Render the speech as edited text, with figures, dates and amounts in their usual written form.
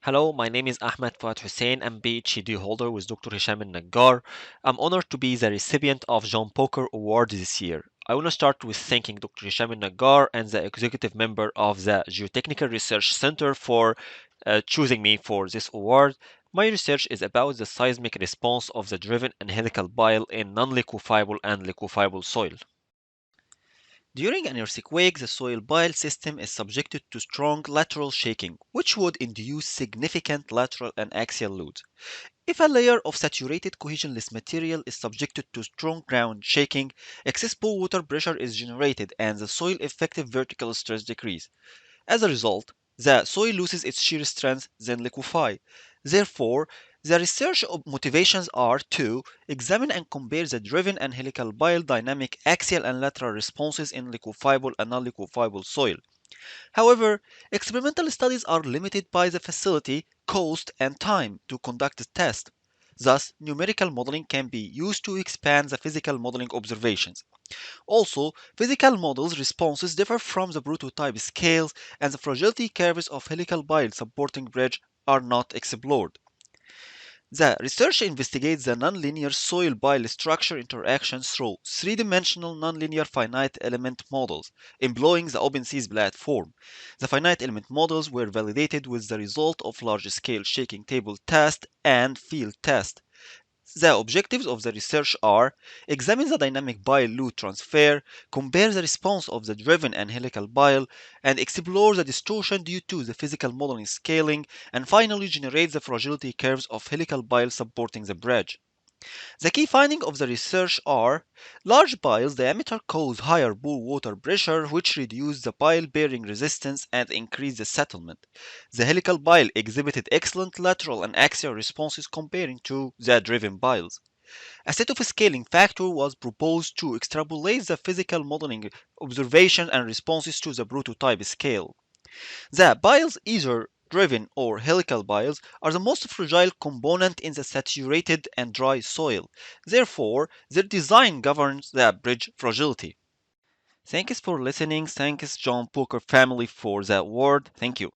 Hello, my name is Ahmed Fouad Hussein. I'm PhD holder with Dr. Hisham al-Najjar. I'm honored to be the recipient of John Poker Award this year. I want to start with thanking Dr. Hisham al-Najjar and the executive member of the Geotechnical Research Center for choosing me for this award. My research is about the seismic response of the driven and helical bile in non-liquefiable and liquefiable soil. During an earthquake, the soil bile system is subjected to strong lateral shaking, which would induce significant lateral and axial loads. If a layer of saturated cohesionless material is subjected to strong ground shaking, excess pool water pressure is generated and the soil effective vertical stress decreases. As a result, the soil loses its shear strength, then liquefy. Therefore, the research motivations are to examine and compare the driven and helical bile dynamic axial and lateral responses in liquefiable and non-liquefiable soil. However, experimental studies are limited by the facility, cost, and time to conduct the test. Thus, numerical modeling can be used to expand the physical modeling observations. Also, physical models' responses differ from the prototype scales, and the fragility curves of helical bile supporting bridge are not explored. The research investigates the nonlinear soil bile structure interactions through three-dimensional nonlinear finite element models, employing the OpenSeas platform. The finite element models were validated with the result of large-scale shaking table test and field test. The objectives of the research are examine the dynamic bile load transfer, compare the response of the driven and helical bile, and explore the distortion due to the physical modeling scaling, and finally generate the fragility curves of helical bile supporting the bridge. The key findings of the research are large piles diameter cause higher pool water pressure, which reduce the pile bearing resistance and increase the settlement. The helical bile exhibited excellent lateral and axial responses comparing to the driven piles. A set of scaling factor was proposed to extrapolate the physical modeling observation and responses to the prototype scale. The biles, either driven or helical biles, are the most fragile component in the saturated and dry soil. Therefore, their design governs the bridge fragility. Thanks for listening. Thanks, John Poker family, for the award. Thank you.